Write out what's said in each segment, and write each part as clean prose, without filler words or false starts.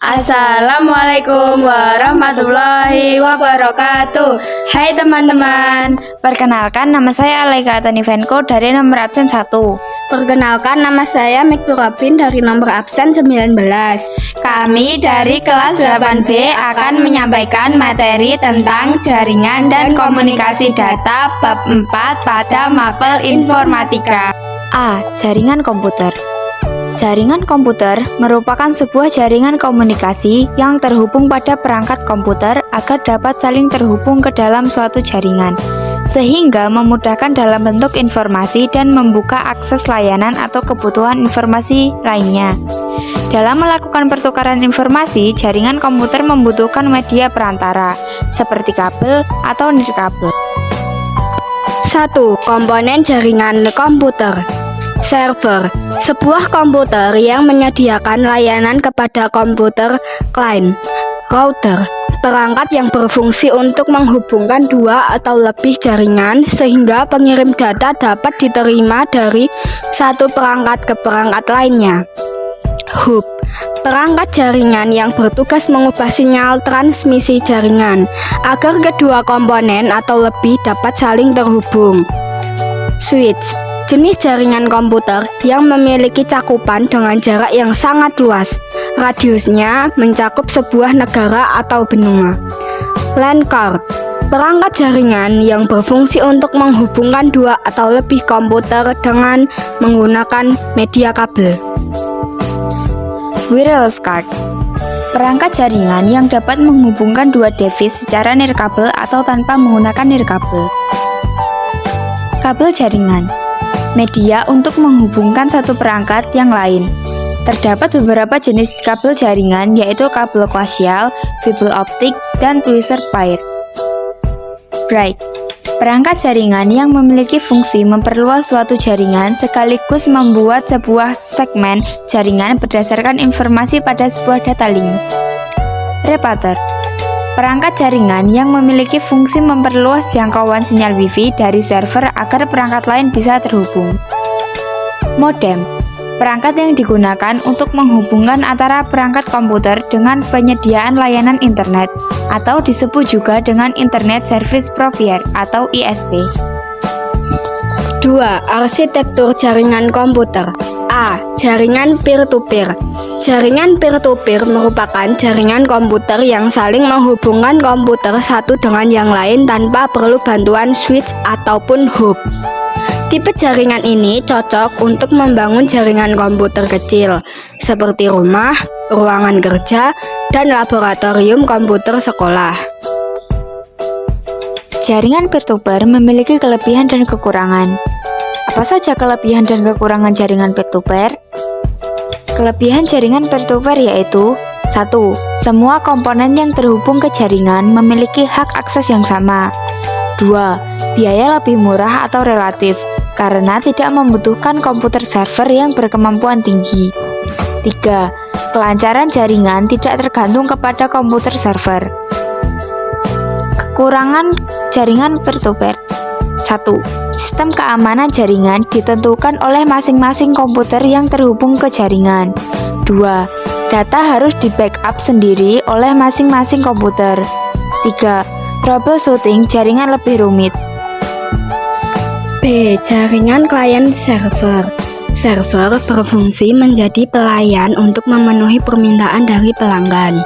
Assalamualaikum warahmatullahi wabarakatuh. Hai teman-teman, Perkenalkan, nama saya Alaika Tanivenko dari nomor absen 1. perkenalkan nama saya Miktur Robin dari nomor absen 19. Kami dari kelas 8B akan menyampaikan materi tentang jaringan dan komunikasi data bab 4 pada mapel informatika. A. Jaringan komputer. Jaringan komputer merupakan sebuah jaringan komunikasi yang terhubung pada perangkat komputer agar dapat saling terhubung ke dalam suatu jaringan, sehingga memudahkan dalam bentuk informasi dan membuka akses layanan atau kebutuhan informasi lainnya. Dalam melakukan pertukaran informasi, jaringan komputer membutuhkan media perantara, seperti kabel atau nirkabel. 1. Komponen jaringan komputer. Server, sebuah komputer yang menyediakan layanan kepada komputer klien. Router, perangkat yang berfungsi untuk menghubungkan dua atau lebih jaringan sehingga pengirim data dapat diterima dari satu perangkat ke perangkat lainnya. Hub, perangkat jaringan yang bertugas mengubah sinyal transmisi jaringan agar kedua komponen atau lebih dapat saling terhubung. Switch, jenis jaringan komputer yang memiliki cakupan dengan jarak yang sangat luas. Radiusnya mencakup sebuah negara atau benua. LAN card, perangkat jaringan yang berfungsi untuk menghubungkan dua atau lebih komputer dengan menggunakan media kabel. Wireless card, perangkat jaringan yang dapat menghubungkan dua device secara nirkabel atau tanpa menggunakan nirkabel. Kabel jaringan, media untuk menghubungkan satu perangkat yang lain. Terdapat beberapa jenis kabel jaringan, yaitu kabel koaksial, fiber optik, dan tweezer pair. Bright, perangkat jaringan yang memiliki fungsi memperluas suatu jaringan sekaligus membuat sebuah segmen jaringan berdasarkan informasi pada sebuah data link. Repeater, perangkat jaringan yang memiliki fungsi memperluas jangkauan sinyal Wi-Fi dari server agar perangkat lain bisa terhubung. Modem, perangkat yang digunakan untuk menghubungkan antara perangkat komputer dengan penyediaan layanan internet, atau disebut juga dengan Internet Service Provider atau ISP. 2. Arsitektur jaringan komputer. A. Jaringan peer-to-peer. Jaringan peer-to-peer merupakan jaringan komputer yang saling menghubungkan komputer satu dengan yang lain tanpa perlu bantuan switch ataupun hub. Tipe jaringan ini cocok untuk membangun jaringan komputer kecil, seperti rumah, ruangan kerja, dan laboratorium komputer sekolah. Jaringan peer-to-peer memiliki kelebihan dan kekurangan. Apa saja kelebihan dan kekurangan jaringan peer-to-peer? Kelebihan jaringan peer-to-peer yaitu 1. Semua komponen yang terhubung ke jaringan memiliki hak akses yang sama. 2. Biaya lebih murah atau relatif, karena tidak membutuhkan komputer server yang berkemampuan tinggi. 3. Kelancaran jaringan tidak tergantung kepada komputer server. Kekurangan jaringan peer-to-peer. 1. Sistem keamanan jaringan ditentukan oleh masing-masing komputer yang terhubung ke jaringan. 2. Data harus di-backup sendiri oleh masing-masing komputer. 3. Troubleshooting jaringan lebih rumit. B. Jaringan klien server. Server berfungsi menjadi pelayan untuk memenuhi permintaan dari pelanggan.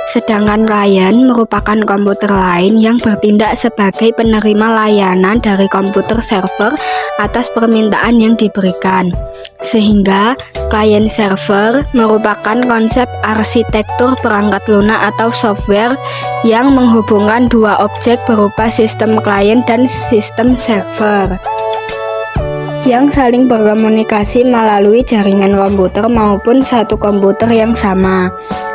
Sedangkan klien merupakan komputer lain yang bertindak sebagai penerima layanan dari komputer server atas permintaan yang diberikan. Sehingga klien server merupakan konsep arsitektur perangkat lunak atau software yang menghubungkan dua objek berupa sistem klien dan sistem server yang saling berkomunikasi melalui jaringan komputer maupun satu komputer yang sama.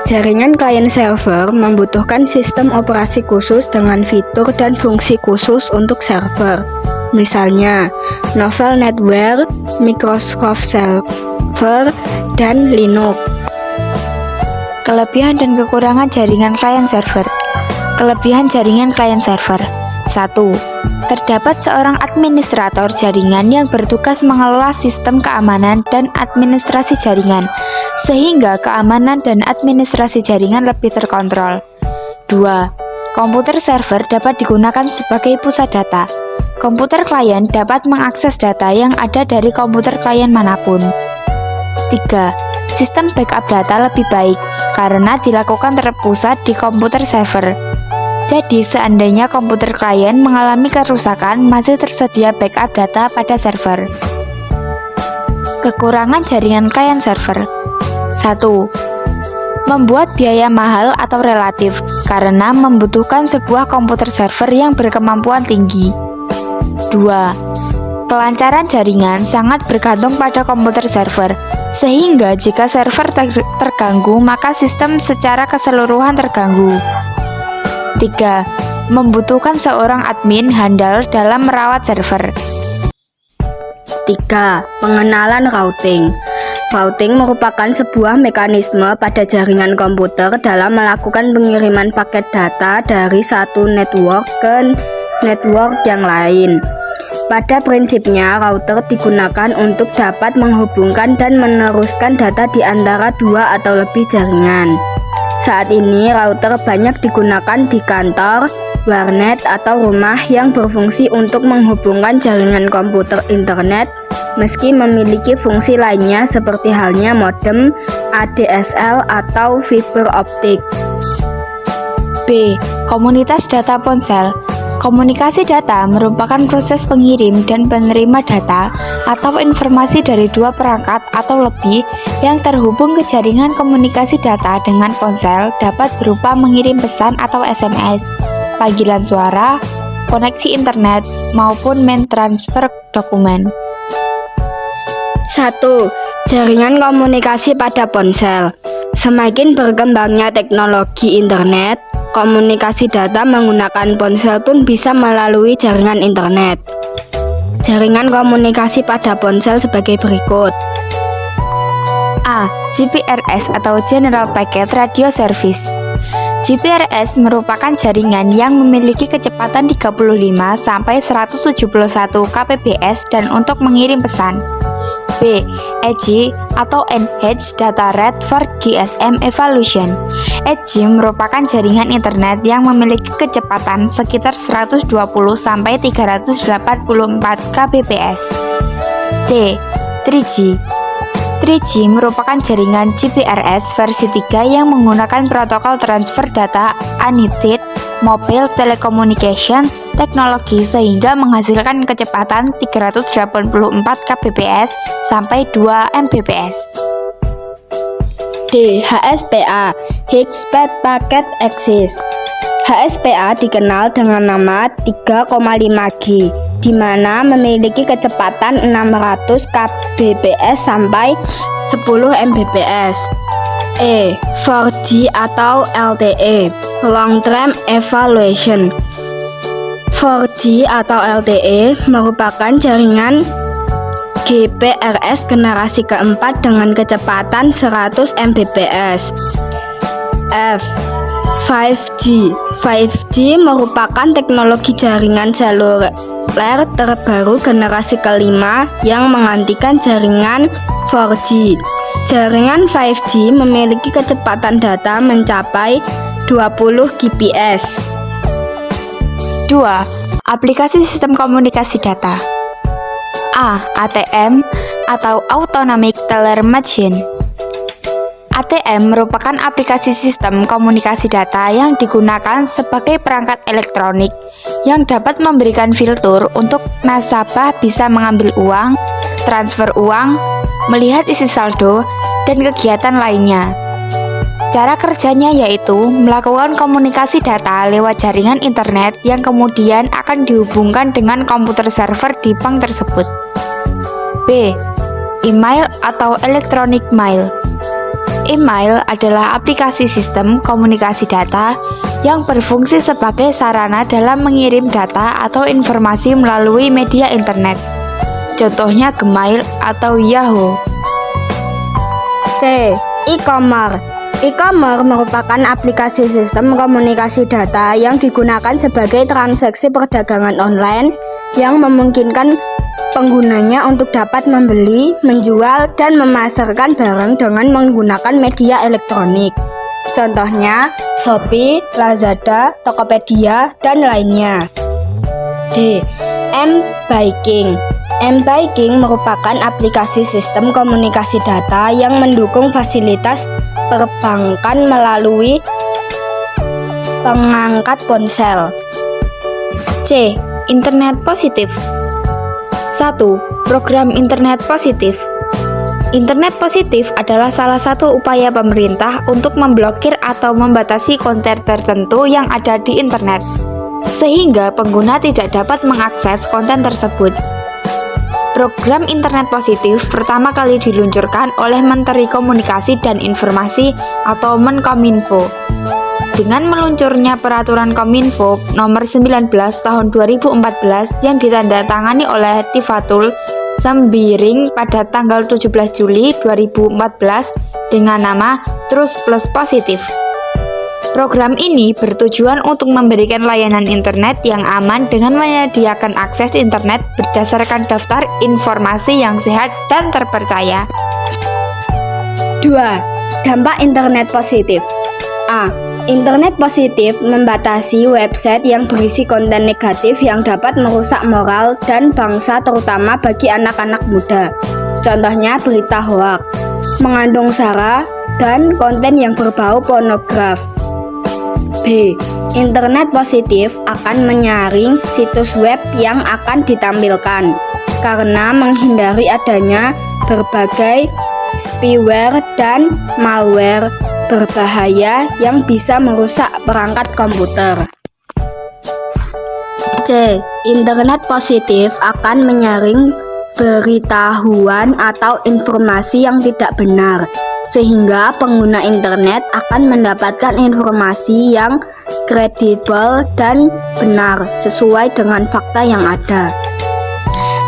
Jaringan klien server membutuhkan sistem operasi khusus dengan fitur dan fungsi khusus untuk server. Misalnya, Novell NetWare, Microsoft Server, dan Linux. Kelebihan dan kekurangan jaringan klien server. Kelebihan jaringan klien server. 1. Terdapat seorang administrator jaringan yang bertugas mengelola sistem keamanan dan administrasi jaringan, sehingga keamanan dan administrasi jaringan lebih terkontrol. 2. Komputer server dapat digunakan sebagai pusat data. Komputer klien dapat mengakses data yang ada dari komputer klien manapun. 3. Sistem backup data lebih baik karena dilakukan terpusat di komputer server. Jadi, seandainya komputer klien mengalami kerusakan, masih tersedia backup data pada server. Kekurangan jaringan klien server. 1. Membuat biaya mahal atau relatif, karena membutuhkan sebuah komputer server yang berkemampuan tinggi. 2. Kelancaran jaringan sangat bergantung pada komputer server, sehingga jika server terganggu, maka sistem secara keseluruhan terganggu. 3. Membutuhkan seorang admin handal dalam merawat server. 3. Pengenalan routing. Routing merupakan sebuah mekanisme pada jaringan komputer dalam melakukan pengiriman paket data dari satu network ke network yang lain. Pada prinsipnya, router digunakan untuk dapat menghubungkan dan meneruskan data di antara dua atau lebih jaringan. Saat ini, router banyak digunakan di kantor, warnet, atau rumah yang berfungsi untuk menghubungkan jaringan komputer internet, meski memiliki fungsi lainnya seperti halnya modem, ADSL, atau fiber optik. B. Komunitas data ponsel. Komunikasi data merupakan proses pengirim dan penerima data atau informasi dari dua perangkat atau lebih yang terhubung ke jaringan komunikasi data dengan ponsel, dapat berupa mengirim pesan atau SMS, panggilan suara, koneksi internet, maupun mentransfer dokumen. 1. Jaringan komunikasi pada ponsel. Semakin berkembangnya teknologi internet, komunikasi data menggunakan ponsel pun bisa melalui jaringan internet. Jaringan komunikasi pada ponsel sebagai berikut. A. GPRS atau General Packet Radio Service. GPRS merupakan jaringan yang memiliki kecepatan 35 sampai 171 kbps dan untuk mengirim pesan. B. Edge atau Enhanced Data Rate for GSM Evolution. Edge merupakan jaringan internet yang memiliki kecepatan sekitar 120 sampai 384 kbps. C. 3G. 3G merupakan jaringan GPRS versi 3 yang menggunakan protokol transfer data Unlimited Mobile Telecommunication teknologi sehingga menghasilkan kecepatan 384 kbps sampai 2 mbps. D. HSPA High-Speed Packet Access. HSPA dikenal dengan nama 3,5G, di mana memiliki kecepatan 600 kbps sampai 10 mbps. E. 4G atau LTE Long Term Evaluation. 4G atau LTE merupakan jaringan GPRS generasi keempat dengan kecepatan 100 Mbps. F. 5G. 5G merupakan teknologi jaringan seluler terbaru generasi kelima yang menggantikan jaringan 4G. Jaringan 5G memiliki kecepatan data mencapai 20 Gbps. 2. Aplikasi sistem komunikasi data. A. ATM atau Autonomic Teller Machine. ATM merupakan aplikasi sistem komunikasi data yang digunakan sebagai perangkat elektronik yang dapat memberikan fitur untuk nasabah bisa mengambil uang, transfer uang, melihat isi saldo, dan kegiatan lainnya. Cara kerjanya yaitu melakukan komunikasi data lewat jaringan internet yang kemudian akan dihubungkan dengan komputer server di bank tersebut. B. Email atau Electronic Mail. Email adalah aplikasi sistem komunikasi data yang berfungsi sebagai sarana dalam mengirim data atau informasi melalui media internet. Contohnya Gmail atau Yahoo. C. E-commerce. E-commerce merupakan aplikasi sistem komunikasi data yang digunakan sebagai transaksi perdagangan online yang memungkinkan penggunanya untuk dapat membeli, menjual, dan memasarkan barang dengan menggunakan media elektronik. Contohnya Shopee, Lazada, Tokopedia, dan lainnya. D. M-Banking. M-Banking merupakan aplikasi sistem komunikasi data yang mendukung fasilitas perbankan melalui pengangkat ponsel. C. Internet positif. 1. Program internet positif. Internet positif adalah salah satu upaya pemerintah untuk memblokir atau membatasi konten tertentu yang ada di internet, sehingga pengguna tidak dapat mengakses konten tersebut. Program internet positif pertama kali diluncurkan oleh Menteri Komunikasi dan Informasi atau Menkominfo. Dengan meluncurnya peraturan Kominfo nomor 19 tahun 2014 yang ditandatangani oleh Tifatul Sembiring pada tanggal 17 Juli 2014 dengan nama Trus Plus Positif. Program ini bertujuan untuk memberikan layanan internet yang aman dengan menyediakan akses internet berdasarkan daftar informasi yang sehat dan terpercaya. 2. Dampak internet positif. A. Internet positif membatasi website yang berisi konten negatif yang dapat merusak moral dan bangsa, terutama bagi anak-anak muda. Contohnya berita hoaks, mengandung sara, dan konten yang berbau pornografi. B. Internet positif akan menyaring situs web yang akan ditampilkan karena menghindari adanya berbagai spyware dan malware berbahaya yang bisa merusak perangkat komputer. C. Internet positif akan menyaring beritahuan atau informasi yang tidak benar, sehingga pengguna internet akan mendapatkan informasi yang kredibel dan benar sesuai dengan fakta yang ada.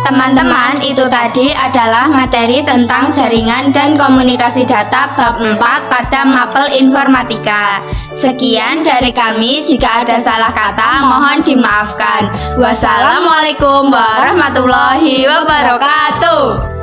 Teman-teman, itu tadi adalah materi tentang jaringan dan komunikasi data bab 4 pada Mapel Informatika. Sekian dari kami, jika ada salah kata mohon dimaafkan. Wassalamualaikum warahmatullahi wabarakatuh.